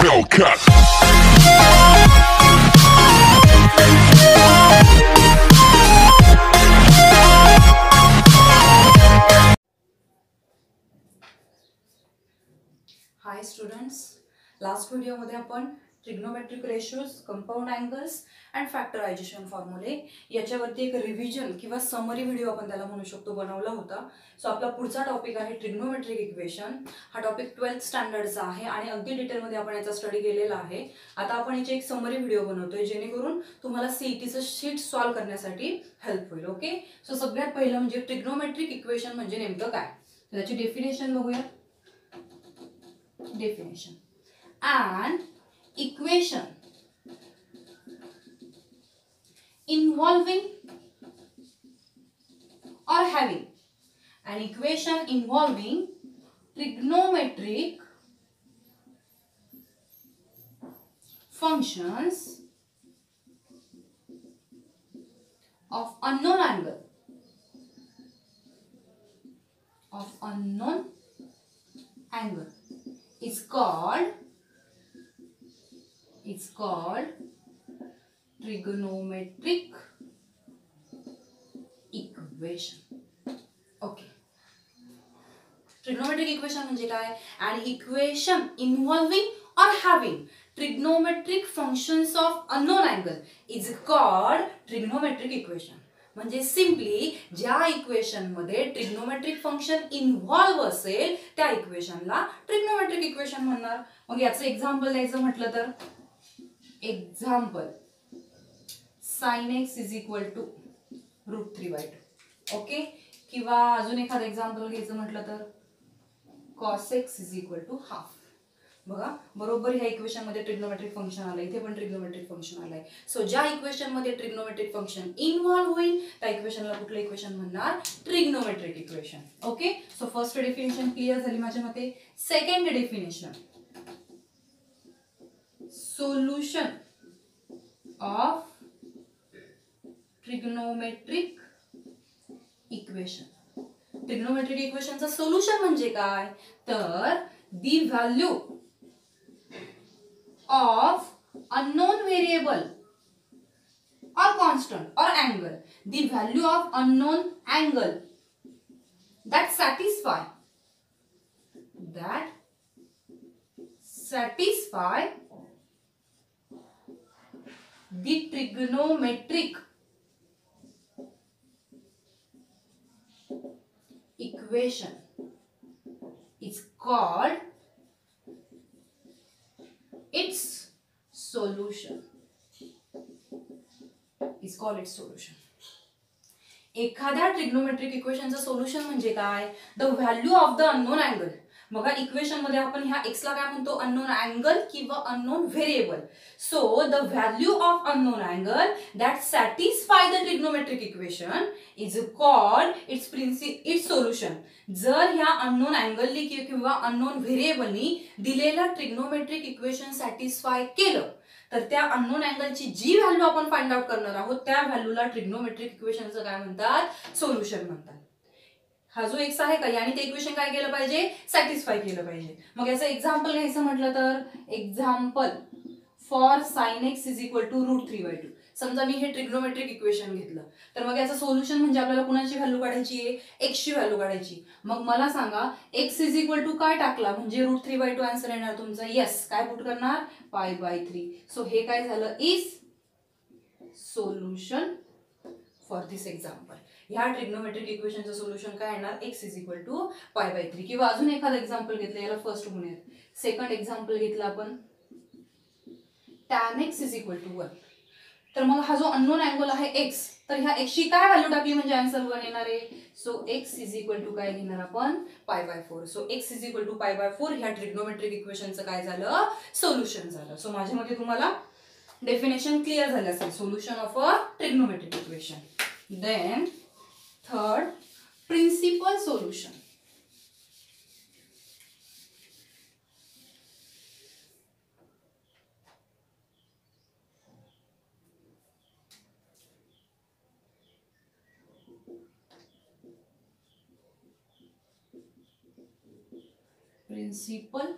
Hellcat. हाय students, last व्हिडिओमध्ये आपण trigonometric ratios, compound angles and factorization फॉर्म्युले याच्यावरती एक रिव्हिजन किंवा समरी व्हिडिओ आपण त्याला म्हणू शकतो बनवला होता. सो आपला पुढचा टॉपिक आहे ट्रिग्नोमेट्रिक इक्वेशन. हा टॉपिक 12th स्टँडर्डचा आहे आणि अगदी डिटेलमध्ये आपण याचा स्टडी केलेला आहे. आता आपण याची एक समरी व्हिडिओ बनवतोय जेणेकरून तुम्हाला सीईटीचं शीट सॉल्व्ह करण्यासाठी हेल्प होईल. ओके, सो सगळ्यात पहिलं म्हणजे ट्रिग्नोमेट्रिक इक्वेशन म्हणजे नेमकं काय, त्याची डेफिनेशन बघूया. Definition: an equation involving or having an equation involving trigonometric functions of unknown angle is called trigonometric equation. Okay, trigonometric equation म्हणजे काय? an equation involving or having trigonometric functions of unknown angle is called trigonometric equation. म्हणजे simply ज्या equation मध्ये trigonometric function involve असेल त्या इक्वेशनला trigonometric equation म्हणणार. मग याचं एक्झाम्पल द्यायचं म्हटलं तर example sin x is equal to √3/2. Okay, किंवा अजून एखादं एक्झाम्पल घ्यायचं म्हटलं तर cos x is equal to half. बघा, बरोबर ह्या इक्वेशन मध्ये ट्रिग्नोमेट्रिक फंक्शन आलंय, इथे पण ट्रिग्नोमेट्रिक फंक्शन आलंय. सो ज्या इक्वेशन मध्ये ट्रिग्नोमेट्रिक फंक्शन इन्व्हॉल्व होईल त्या इक्वेशनला कुठलं इक्वेशन म्हणणार? Trigonometric equation. Okay, so first definition clear झाली माझ्या मते. Second definition, solution of trigonometric equation. Trigonometric इक्वेशनचं सोल्युशन म्हणजे काय? तर the value of unknown variable or constant or angle, the value of unknown angle that satisfy the trigonometric equation is called its solution. एखाद्या trigonometric इक्वेशनचं solution म्हणजे काय? The value of the unknown angle. बघा, equation मध्ये आपण ह्या x ला काय म्हणतो? अननोन अँगल किंवा unknown variable. So the value of unknown angle that satisfy the trigonometric equation is called its solution. जर ह्या अननोन अँगलनी किंवा अननोन व्हेरिएबलनी दिलेला ट्रिग्नोमेट्रिक इक्वेशन सॅटिस्फाय केलं तर त्या अननोन अँगलची जी व्हॅल्यू आपण फाइंड आउट करणार आहोत त्या व्हॅल्यूला ट्रिग्नोमेट्रिक इक्वेशनचं काय म्हणतात? सोल्युशन म्हणतात. हा जो एक्स आहे का, याने ते इक्वेशन काय केलं पाहिजे? सॅटिस्फाय केलं पाहिजे. मग याचं एक्झाम्पल घ्यायचं म्हटलं तर example for sin x is equal to √3/2. समजा मी हे ट्रिग्नोमेट्रिक इक्वेशन घेतलं तर मग याचं सोल्युशन म्हणजे आपल्याला कुणाची व्हॅल्यू काढायची आहे? x ची व्हॅल्यू काढायची. मग मला सांगा, x इज इक्वल टू काय टाकला म्हणजे √3/2 आन्सर येणार तुमचा? येस, काय पुट करणार? π/3. सो हे काय झालं? Is solution for this example. ह्या ट्रिग्नोमेट्रिक इक्वेशनचं सोल्युशन काय येणार? x is equal to π/3. किंवा अजून एखादं एक्झाम्पल घेतलं, याला फर्स्ट म्हणूयात. सेकंड एक्झाम्पल घेतलं आपण tan x is equal to 1. तर मग हा जो अननोन अँगल आहे x, तर ह्या x ची काय व्हॅल्यू टाकली म्हणजे आन्सर 1 येणार आहे. So x is equal to काय घेणार आपण? π/4. So x is equal to π/4 ह्या ट्रिग्नोमेट्रिक इक्वेशनचं काय झालं? सोल्युशन झालं. सो माझ्या मते तुम्हाला डेफिनेशन क्लिअर झालं असेल, solution of a trigonometric equation. Then third, principal solution. principle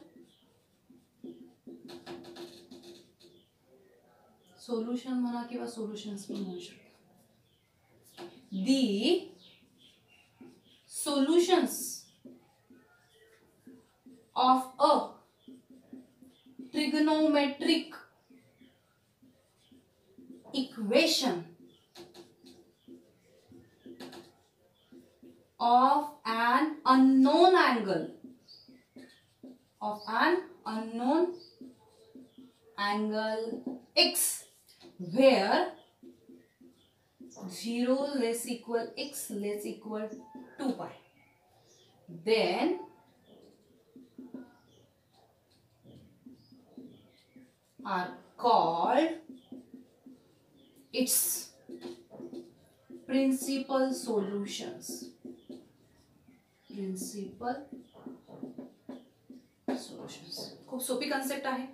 solution म्हणा किंवा सोल्युशन्स पण म्हणू शकतो. The solutions of a trigonometric equation of an unknown angle x where 0 less equal x less equal 2 pi, then are called its principal solutions. खूप सोपी concept आहे.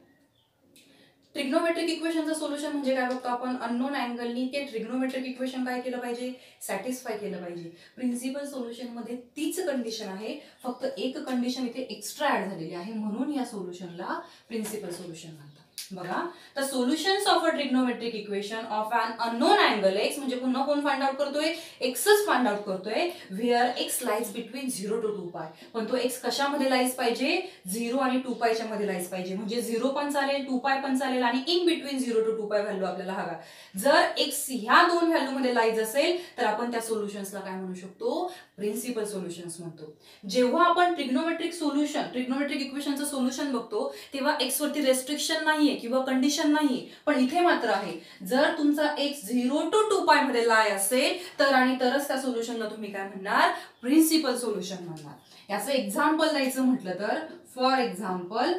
Trigonometric इक्वेशनचं solution म्हणजे काय बघतो आपण, अननोन अँगलनी ते ट्रिग्नोमेट्रिक इक्वेशन काय केलं पाहिजे, सॅटिस्फाय केलं पाहिजे. प्रिन्सिपल सोल्युशन मध्ये तीच कंडिशन आहे, फक्त एक कंडिशन इथे एक्स्ट्रा ऍड झालेली आहे, म्हणून या सोल्युशनला प्रिन्सिपल सोल्युशन म्हणतात. बघा, the solutions of a trigonometric equation of an unknown angle x, म्हणजे पुन्हा कोण फाइंड आउट करतोय, एक्सच फाइंड आउट करतोय, where x lies between 0 to 2 पाय. पण तो एक्स कशामध्ये लाईज पाहिजे, 0 आणि 2 पायच्या मध्ये लाईज पाहिजे. म्हणजे 0 पण चालेल, 2 पाय पण चालेल, आणि इन बिटवीन 0 to 2 पाय व्हॅल्यू आपल्याला हवा. जर एक्स ह्या दोन व्हॅल्यू मध्ये लाईज असेल तर आपण त्या सोल्युशन्सला काय म्हणू शकतो, प्रिन्सिपल सोल्युशन्स म्हणतो. जेव्हा आपण ट्रिग्नोमेट्रिक इक्वेशनचं सोल्युशन बघतो तेव्हा एक्स वरती रेस्ट्रिक्शन नाहीये किंवा कंडिशन नाहीये, पण इथे मात्र आहे. जर तुमचा एक्स 0 to 2 पाय मध्ये लाय असेल तर आणि तरच त्या सोल्युशनला तुम्ही काय म्हणणार, प्रिन्सिपल सोल्युशन म्हणणार. याचं एक्झाम्पल द्यायचं म्हटलं तर, for example,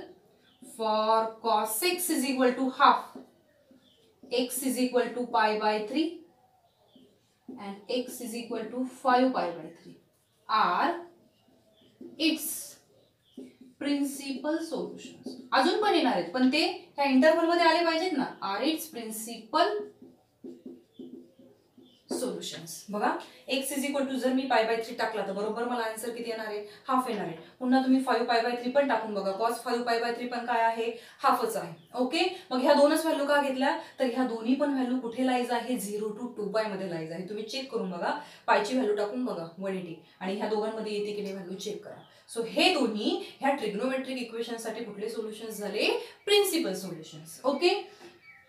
for cos x is equal to half, x is equal to pi by 3 and x is equal to 5 pi by 3 are its principal solutions. अजून पण येणार आहेत, पण ते ह्या इंटरव्हल मध्ये आले पाहिजेत ना. Are its principal solutions. बघा, x इज इक्वल टू जर मी पाय बाय 3 टाकला तर बरोबर मला आन्सर किती येणार आहे, हाफ येणार आहे. पुन्हा तुम्ही 5 पाय बाय 3 पण टाकून बघा, cos 5 पाय बाय 3 पण काय आहे, हाफच आहे. ओके, मग ह्या दोनच व्हॅल्यू का घेतल्या, तर ह्या दोन्ही पण व्हॅल्यू कुठे लाईज आहे, 0 to 2 पाय मध्ये लाईज आहे. तुम्ही चेक करून बघा, पायची व्हॅल्यू टाकून बघा 180, आणि ह्या दोघांमध्ये येते की नाही व्हॅल्यू चेक करा. सो हे दोन्ही ह्या ट्रिग्नोमेट्रिक इक्वेशन साठी कुठले सोल्युशन्स झाले, principal solutions. Okay,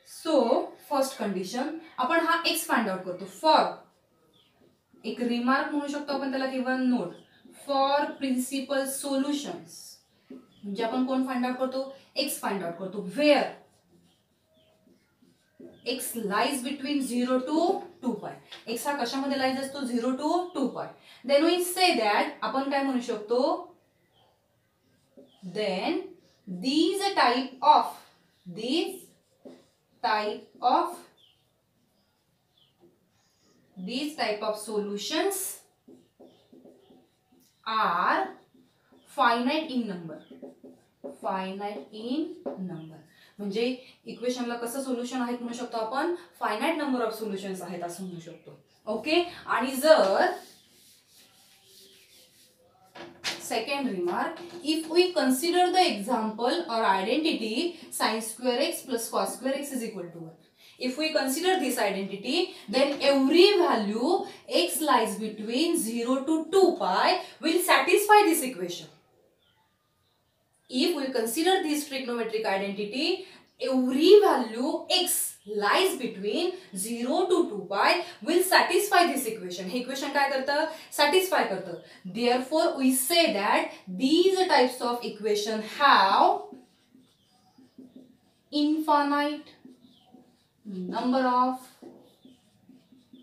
so first condition आपण हा एक्स फाइंड आउट करतो. फॉर, एक रिमार्क म्हणू शकतो आपण त्याला किंवा नोट, फॉर प्रिन्सिपल सोल्युशन्स म्हणजे आपण कोण फाइंड आउट करतो, एक्स फाइंड आउट करतो. Where x lies between 0 to 2 पाय. एक्स हा कशामध्ये लाईज असतो, 0 to 2 पाय. देन वी से दॅट, आपण काय म्हणू शकतो, then these type of solutions are finite in number. म्हणजे इक्वेशनला कसं सोल्युशन आहेत म्हणू शकतो आपण, फायनाइट नंबर ऑफ सोल्युशन्स आहेत असं म्हणू शकतो. ओके, आणि जर second remark, if we consider the example or identity sin square x plus cos square x is equal to 1. If we consider this identity, then every value x lies between 0 to 2 pi will satisfy this equation. If we consider this trigonometric identity, every value x lies between 0 to 2 pi will satisfy this equation. हे equation काय करतं, satisfy करतं. Therefore we say that these types of equation have infinite number of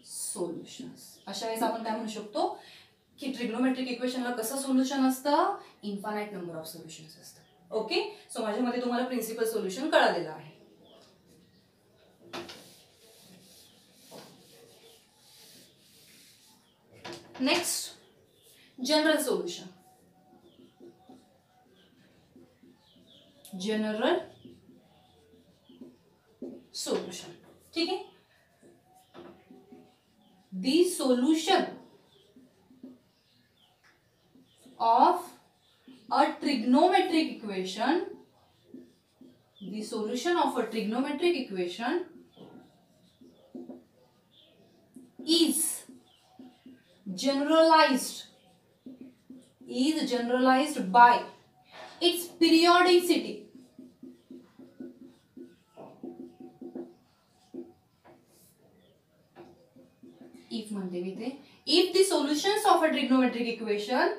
solutions. अशा वेळेस आपण काय म्हणू शकतो की ट्रिग्नोमेट्रिक इक्वेशनला कसं सोल्युशन असतं, इन्फानाइट नंबर ऑफ सोल्युशन्स असतं. ओके, सो माझ्यामध्ये तुम्हाला प्रिन्सिपल सोल्युशन कळालेलं आहे. Next, general solution. ठीक है. The solution of a trigonometric equation, the solution of a trigonometric equation generalized by its periodicity. If म्हणते मी ते, if the solutions of a trigonometric equation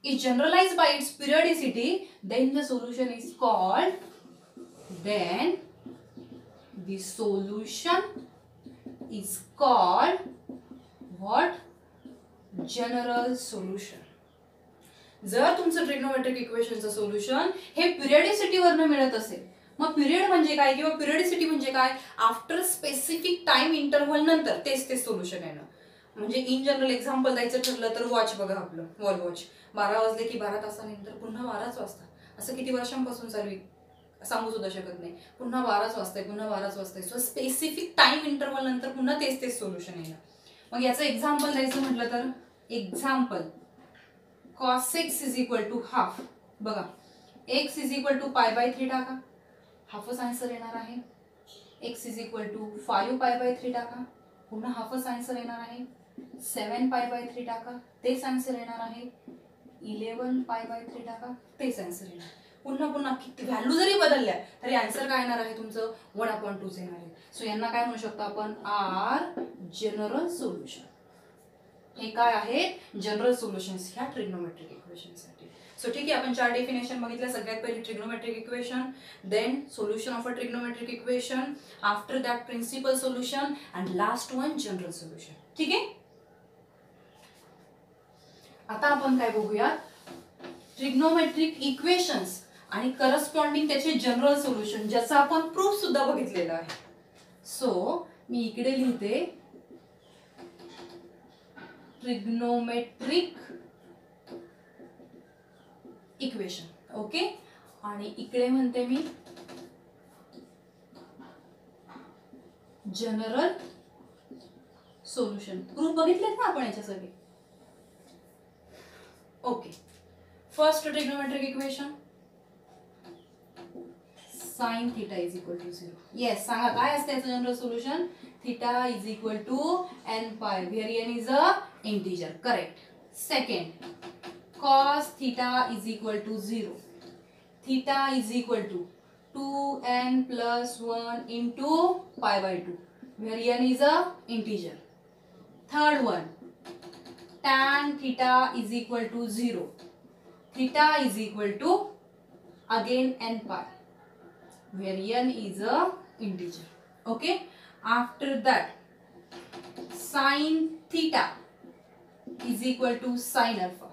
is generalized by its periodicity, then the solution is called, then the solution is called what? General solution. जर तुमचं trigonometric इक्वेशनचं solution हे पिरियडिसिटी वरनं मिळत असेल, मग पिरियड म्हणजे काय किंवा पिरियडिसिटी म्हणजे काय? आफ्टर स्पेसिफिक टाइम इंटरव्हल नंतर तेच सोल्युशन येणं. म्हणजे इन जनरल एक्झाम्पल द्यायचं ठरलं तर वॉच बघा, आपलं वॉल वॉच 12 वाजले की 12 तासानंतर पुन्हा 12च वाजता. असं किती वर्षांपासून चालू आहे सांगू सुद्धा शकत नाही. पुन्हा 12च वाजताय, पुन्हा 12च वाजताय. सो स्पेसिफिक टाइम इंटरव्हल नंतर पुन्हा तेच सोल्युशन येणं. मग याचं एक्झाम्पल द्यायचं म्हटलं तर example cos x is equal to half. बघा x is equal to pi by 3 टाका, हाफच आन्सर येणार आहे. x is equal to 5 pi by 3 टाका, पुन्हा हाफच आन्सर येणार आहे. 7 pi by 3 टाका, तेच आन्सर येणार आहे. 11 pi by 3 टाका, तेच आन्सर येणार. पुन्हा किती व्हॅल्यू जरी बदलल्या तरी आन्सर काय येणार आहे तुमचं? 1/2 येणार आहे. सो यांना काय म्हणू शकतो आपण? Are general solution. हे काय आहे? जनरल सोल्युशन्स ह्या ट्रिग्नोमेट्रिक इक्वेशनसाठी. सो ठीक आहे, आपण 4 डेफिनेशन बघितल्या. सगळ्यात पहिली trigonometric equation, then solution of a trigonometric equation, after that principal solution and last one general solution. ठीक आहे, आता आपण काय बघूया? ट्रिग्नोमेट्रिक इक्वेशन्स आणि करस्पॉन्डिंग त्याचे जनरल सोल्युशन, ज्याचा आपण प्रूफ सुद्धा बघितलेला आहे. सो मी इकडे लिहिते ट्रिग्नोमेट्रिक इक्वेशन. ओके, आणि इकडे म्हणते मी जनरल सोल्युशन. प्रूफ बघितलेत ना आपण याच्यासाठी? Okay, first trigonometric equation sin theta is equal to 0. Yes, सांगा काय असते याचं general solution? theta is equal to n pi, where n is a integer. Correct. Second, cos theta is equal to 0. Theta is equal to 2n plus 1 into pi by 2, where n is a integer. Third one, tan theta is equal to 0. Theta is equal to again n pi, where n is a integer. Okay, after that sin theta is equal to sin alpha.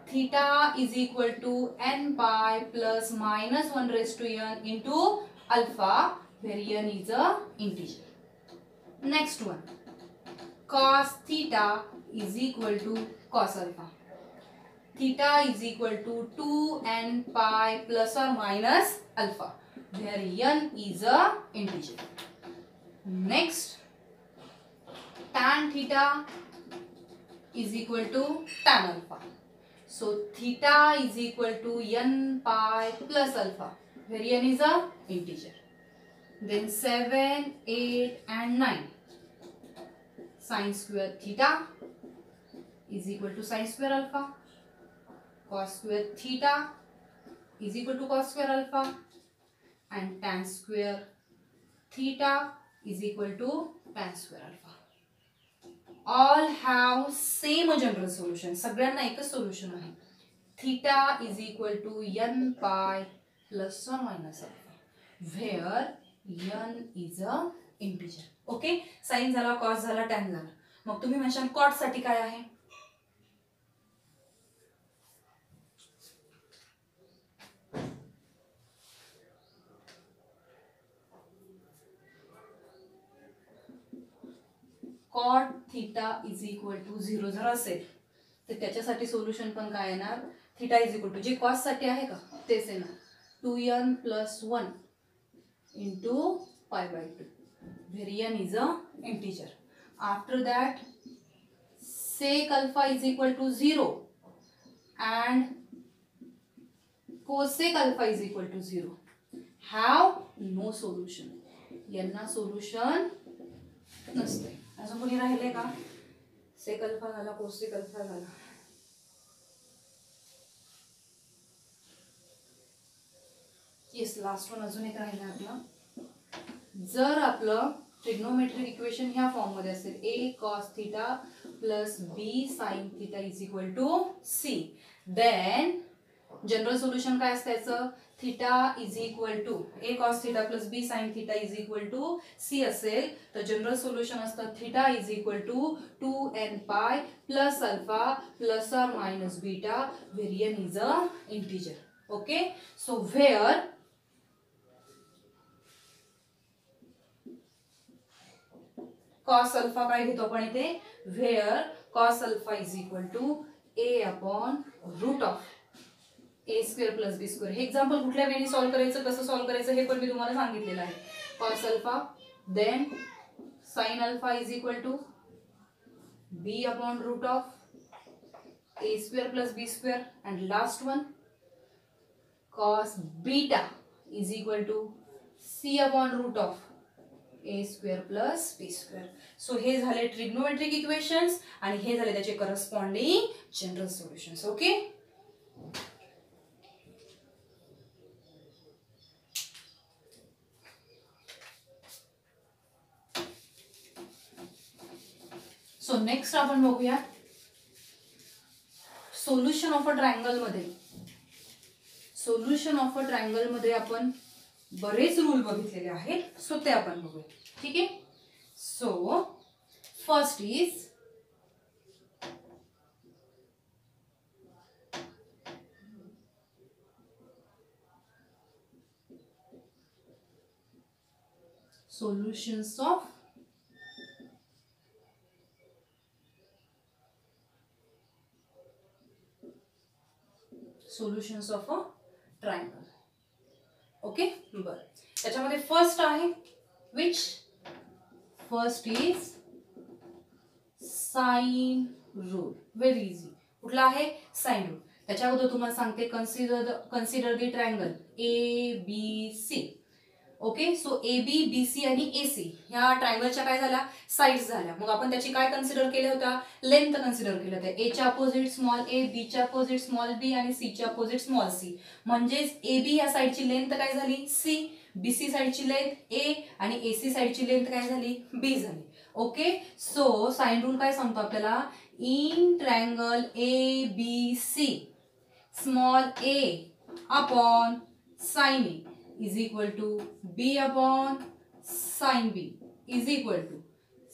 Theta is equal to n pi plus minus 1 raised to n into alpha, where n is a integer. Next one, cos theta is equal to cos alpha. Theta is equal to 2n pi plus or minus alpha, where n is a integer. Next, tan theta is equal to tan alpha. So theta is equal to n pi plus alpha, where n is a integer. Then 7, 8 and 9. Sin square theta is equal to sin square alpha. Cos square theta is equal to cos square alpha, and tan square theta is equal to tan square alpha. All have same general solution. सगळ्यांना एकच solution आहे. Theta is equal to n pi plus or minus alpha, where n is a integer. Okay, sine झाला, cos झाला, tan झाला. मग तुम्ही म्हणशाल cot साठी काय आहे? Cot theta is equal to 0 जर असेल तर त्याच्यासाठी सोल्युशन पण काय येणार? थीटा इज इक्वल टू जे कॉस साठी आहे का तेच येणार, 2n plus 1 into pi by 2, where n is a integer. After that, sec alpha is equal to 0 and cosec alpha is equal to 0. Have no solution. यांना solution नसते. अजून कोणी राहिले का? सेक अल्फा झाला, कोसेक अल्फा झाला. येस, लास्ट वन अजून एक राहिलं आपलं. जर आपलं ट्रिग्नोमेट्रिक इक्वेशन ह्या फॉर्म मध्ये असेल, a cos theta plus b sin theta is equal to c, then general solution काय असतं याचं? Theta is equal to a cos theta plus b sin theta is equal to c असेल तर general solution असतं theta is equal to 2n pi plus alpha plus और minus beta where n is a integer. Okay, so where cos alpha काय घेतो आपण इथे? Where cos alpha is equal to a upon root of a square plus b square. हे example कुठल्या वेळी solve करायचं, कसं सॉल्व्ह करायचं हे पण मी तुम्हाला सांगितलेलं आहे. cos alpha then sin alpha is equal to b upon root of a square plus b square and last one cos beta is equal to c upon root of a square plus b square. So हे झाले trigonometric equations आणि हे झाले त्याचे corresponding general solutions. Okay, so next आपण बघूया solution of a triangle मध्ये. Solution of a triangle मध्ये आपण बरेच रूल बघितलेले आहेत, सो ते आपण बघूया. ठीक आहे, so first is solutions of a triangle. Okay, बर, त्याच्यामध्ये फर्स्ट आहे which first is sine rule. Very easy. कुठला आहे? Sine rule. त्याच्या अगोदर तुम्हाला सांगते consider the triangle A B C. Okay, so A B B C आणि ए सी ह्या ट्रायंगलच्या काय झाल्या? साइड्स झाल्या. मग आपण त्याची काय कन्सिडर केल्या होत्या? लेंथ कन्सिडर केल्या होत्या. ए च्या अपोजिट स्मॉल ए, बी च्या अपोजिट स्मॉल बी आणि सी च्या अपोजिट स्मॉल सी. म्हणजेच ए बी या साइडची लेंथ काय झाली? सी. बी सी साइडची लेंथ ए आणि ए सी साइडची लेंथ काय झाली? बी झाली. ओके, सो साइन रूल काय सांगतो आपल्याला? In triangle A B C small A upon sine A is equal to b upon sin b is equal to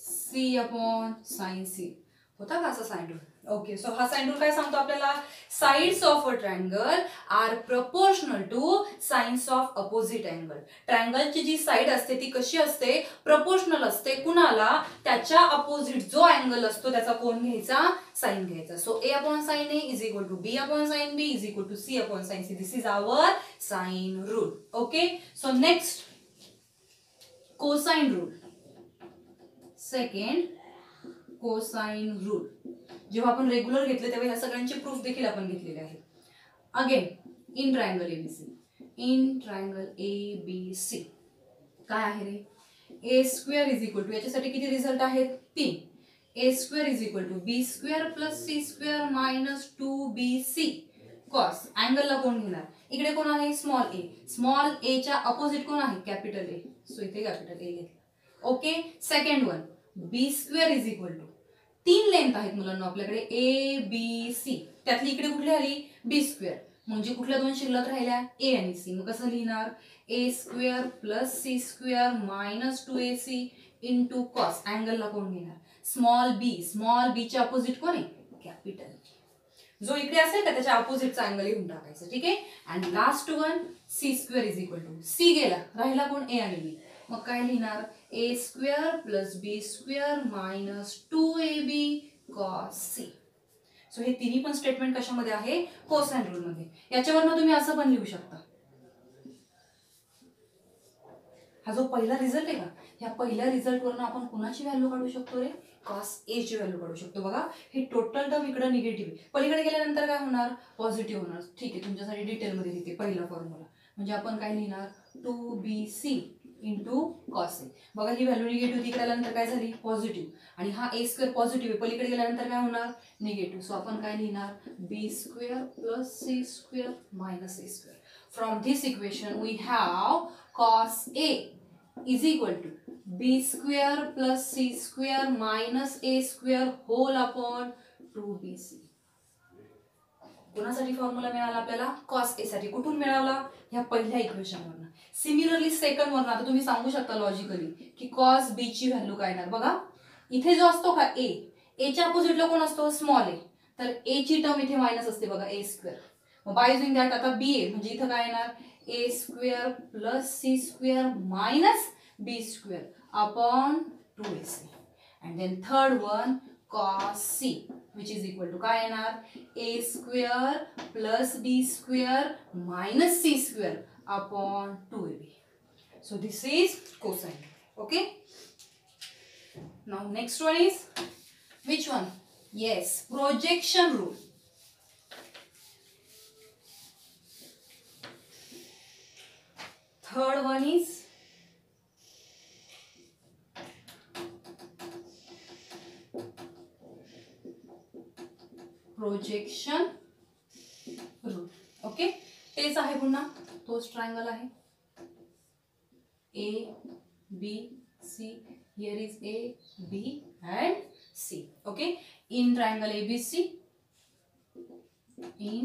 c upon sin c. होता का असा sine rule? Okay, so हा sine rule काय सांगतो आपल्याला? Sides of a triangle are proportional to sines of opposite angle. ट्रायंगलची जी side असते ती कशी असते? प्रपोर्शनल असते. कुणाला? त्याच्या अपोजिट जो अँगल असतो त्याचा कोण घ्यायचा? साइन घ्यायचा. So a upon sine a is equal to b upon sine b is equal to c upon sine c. This is our sine rule. Okay, so next cosine rule. Second cosine rule. जेव्हा आपण regular घेतले तेव्हा ह्या सगळ्यांचे proof देखील आपण घेतलेले आहेत. Again in triangle ABC. In triangle A B C काय आहे रे? A square is equal to, याच्यासाठी किती रिझल्ट आहेत? 3. A square is equal to B square plus C square minus 2bc cos. अँगलला कोण घेणार? इकडे कोण आहे? Small A. स्मॉल ए च्या अपोजिट कोण आहे? Capital A. सो इथे कॅपिटल ए घेतला. Okay, second one B square is equal to, 3 length आहेत मुलांना आपल्याकडे ए बी सी. त्यातली इकडे कुठली आली? बी स्क्वेअर. म्हणजे कुठल्या 2 शिल्लक राहिल्या? ए आणि सी. मग कसं लिहिणार? A square plus C square minus 2ac into cos. अँगलला कोण घेणार? Small B. स्मॉल बी च्या अपोजिट कोण आहे? कॅपिटल. जो इकडे असेल का त्याच्या अपोजिटचा अँगल लिहून टाकायचं. ठीक आहे, and last one C square is equal to, C गेला, राहिला कोण? ए आणि बी. मग काय लिहिणार? A square plus B square minus 2ab cos C. So हे तिन्ही पण स्टेटमेंट कशामध्ये आहे? कोसाइन रूल मध्ये. याच्यावरनं तुम्ही असं पण लिहू शकता. हा जो पहिला रिझल्ट आहे का, ह्या पहिल्या रिझल्ट वरनं आपण कुणाची व्हॅल्यू काढू शकतो रे? कॉस ए ची व्हॅल्यू काढू शकतो. बघा, हे टोटल टर्म इकडे निगेटिव्ह आहे, पलीकडे गेल्यानंतर काय होणार? पॉझिटिव्ह होणार. ठीक आहे, तुमच्यासाठी डिटेल मध्ये लिहिते पहिला फॉर्म्युला. म्हणजे आपण काय लिहिणार? 2bc into cos A. बघा ही व्हॅल्यू निगेटिव्ह तिकडे आल्यानंतर काय झाली पॉझिटिव्ह, आणि हा ए स्क्वेअर पॉझिटिव्ह आहे, पलीकडे गेल्यानंतर काय होणार निगेटिव्ह. सो आपण काय लिहिणार B square plus C square minus A square. From this equation we have cos A is equal to B square plus C square minus A square whole upon 2bc. कोणासाठी formula मिळाला आपल्याला cos A साठी. कुठून मिळाला ह्या पहिल्या equation वरनं. Similarly second वरनं आता तुम्ही सांगू शकता लॉजिकली की कॉस बी ची व्हॅल्यू काय येणार. बघा इथे जो असतो का ए, एच्या अपोजिटला कोण असतो स्मॉल ए, तर ए ची टर्म इथे मायनस असते बघा ए स्क्वेअर. मग बाय युजिंग दॅट आता बी ए म्हणजे इथं काय येणार A square plus C square minus B square upon 2ac. And then third one cos c which is equal to काय येणार a square plus b square minus c square upon 2ab. So this is cosine. Okay. Now next one is which one? Yes, projection rule. Third one is projection rule. Okay तेच आहे पुन्हा तोच triangle आहे A B C. Here is A B and C. Okay in triangle ABC, in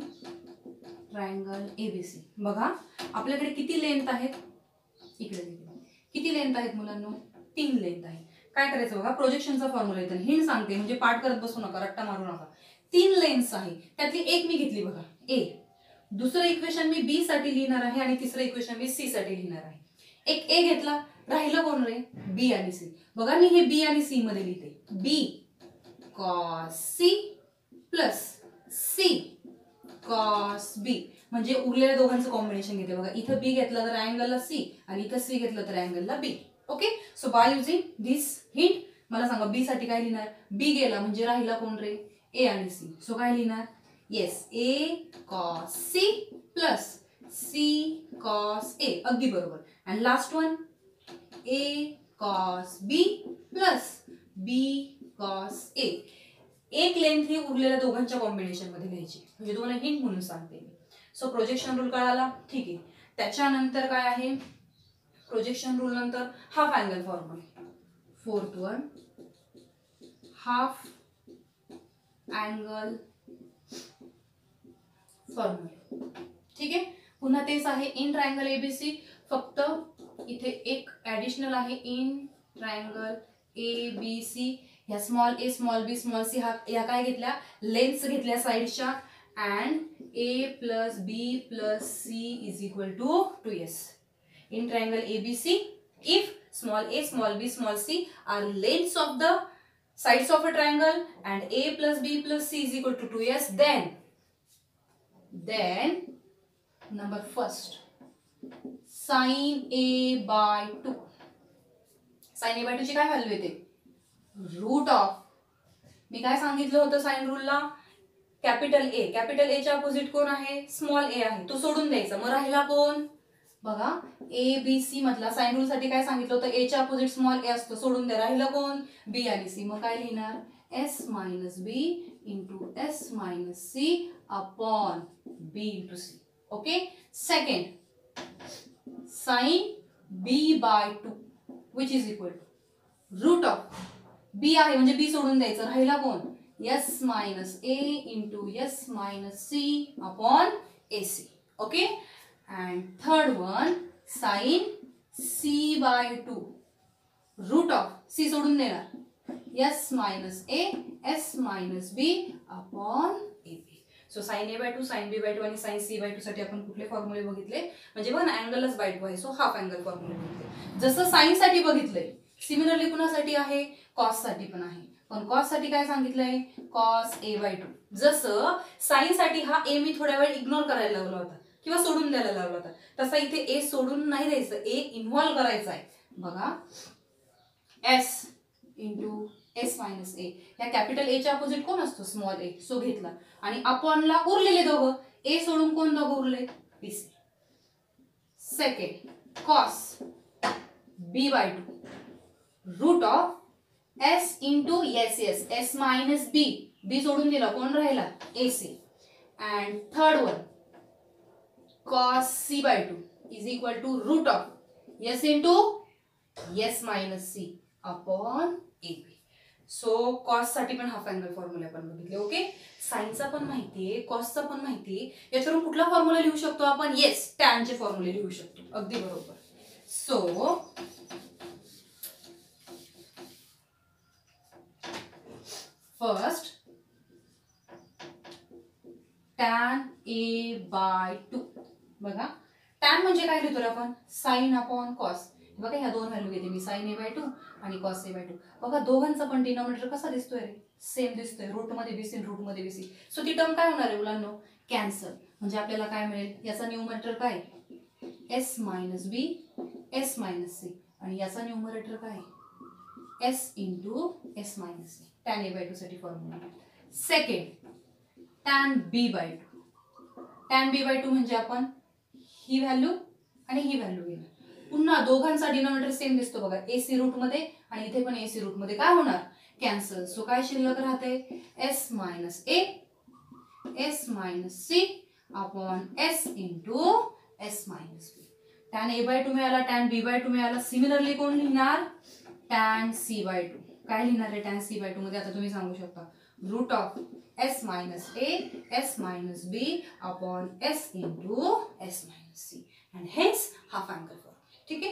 triangle ABC. बघा आपल्याकडे किती length आहेत इकडे किती लेंथ आहेत मुलांनो 3 लेंथ आहे. काय करायचं बघा प्रोजेक्शनचा फॉर्म्युला येतो हिंट सांगते म्हणजे पाठ करत बसू नका रट्टा मारू नका. 3 लेन्स आहे त्यातली एक मी घेतली बघा ए, दुसरं इक्वेशन मी बी साठी लिहिणार आहे आणि तिसरं इक्वेशन मी सी साठी लिहिणार आहे. एक ए घेतला राहिलं कोण रे बी आणि सी. बघा मी हे बी आणि सी मध्ये लिहिते B cos C plus C cos B म्हणजे उरलेल्या दोघांचं कॉम्बिनेशन घेते. बघा इथं बी घेतलं तर अँगलला सी आणि इथं सी घेतलं तर अँगलला B. Okay so by using this hint मला सांगा बी साठी काय लिहिणार. बी गेला म्हणजे राहिला कोण रे ए आणि सी. सो काय लिहिणार yes A cos C plus C cos A. अगदी बरोबर. And last one A cos B plus B cos A. एक लेंथ ही उरलेल्या दोघांच्या कॉम्बिनेशन मध्ये घ्यायची म्हणजे दोन हिंट म्हणून सांगते मी. सो प्रोजेक्शन रूल कळाला ठीक आहे. त्याच्यानंतर काय आहे प्रोजेक्शन रूल नंतर half angle formula. Fourth one half angle formula. ठीक आहे पुन्हा तेच आहे इन ट्रायंगल एबीसी. फक्त इथे एक ऍडिशनल आहे इन ट्रायंगल एबीसी. ह्या small A small B small C ह्या काय घेतल्या लेन्स घेतल्या साइडच्या and A plus B plus C is equal to 2s. In triangle ABC if small a small b small c are lengths of the sides of a triangle and a plus b plus c is equal to 2s, then number first sin a by 2. sin a by 2 ची काय value येते route of. मी काय सांगितलं होतं sign रूलला capital ए च्या opposite कोण आहे small ए आहे तो सोडून द्यायचा. मग राहिला कोण बघा ए बी सी मधला साइन रूल साठी काय सांगितलं होतं ए च्या अपोजिट स्मॉल ए असतो सोडून द्या. राहिलं कोण बी आणि सी. मग काय लिहिणार S minus B into S minus C upon B into C. Okay second sine B by 2 which is equal to root of B आहे म्हणजे बी सोडून द्यायचं. राहिला कोण S minus A into S minus C upon A C. Okay and third one sin c by 2 root of c सोडून देणार s minus a s minus b upon ab. So sin a by 2 sin b by 2 आणि sin c by 2 साठी आपण कुठले फॉर्म्युले बघितले म्हणजे बघा ना अँगलच बाय 2 आहे सो हाफ अँगल फॉर्म्युले बघितले. जसं साइन साठी बघितलंय सिमिलरली कुणासाठी आहे कॉस साठी पण आहे. पण कॉस साठी काय सांगितलंय कॉस a by 2. जसं साइन साठी हा a मी थोड्या वेळ इग्नोर करायला लावला होता किंवा सोडून द्यायला लावला होता तसा इथे ए सोडून नाही द्यायचं ए इन्व्हॉल्व करायचा आहे. बघा एस इंटू एस मायनस ए या कॅपिटल ए च्या अपोजिट कोण असतो स्मॉल ए सो घेतला आणि अपॉनला उरलेले दोघं ए सोडून कोण दोघं उरले B C. Second cos B by two root of S into S minus B, B सोडून दिला कोण राहिला AC, and third one cos C by 2 is equal to root of S into S minus C upon AB. So cos साठी पण half angle formula आपण बघितले. Okay, साइनचा पण माहितीये, कॉसचा पण माहितीये. याच्यावरून कुठला फॉर्म्युला लिहू शकतो आपण? येस, टॅनचे फॉर्म्युले लिहू शकतो. अगदी बरोबर. So first tan A by 2. बघा टॅन म्हणजे काय लिहितो आपण? Sine upon cos. बघा ह्या दोन व्हॅल्यू घेते मी, साइन A by 2 आणि कॉस A by 2. बघा दोघांचा पण डिनॉमिनेटर कसा दिसतोय रे? सेम दिसतोय. रूट मध्ये BC आणि रूट मध्ये BC. सो ती टर्म काय होणार आहे मुलांनो? कॅन्सल. म्हणजे आपल्याला काय मिळेल? याचा न्यूमरेटर काय? S minus B S minus C आणि याचा न्यूमरेटर काय? S into S minus C. Tan A by 2 साठी formula. Second tan B by 2. tan B by 2 म्हणजे आपण ही व्हॅल्यू आणि ही व्हॅल्यू घेणार. पुन्हा दोघांचा डिनॉमिनेटर सेम दिसतो बघा, AC रूट मध्ये आणि इथे पण AC रूट मध्ये. काय होणार? कॅन्सल. सो काय शिल्लक राहते? S minus A S minus C upon S into S minus B. tan A by 2 मिळाला, tan B by 2 मिळाला. सिमिलरली कोण लिहिणार? tan C by 2. काय लिहिणार आहे tan C by 2 मध्ये? आता तुम्ही सांगू शकता. Root of S minus A S minus B upon S into S minus C and hence half angle formula. ठीक है.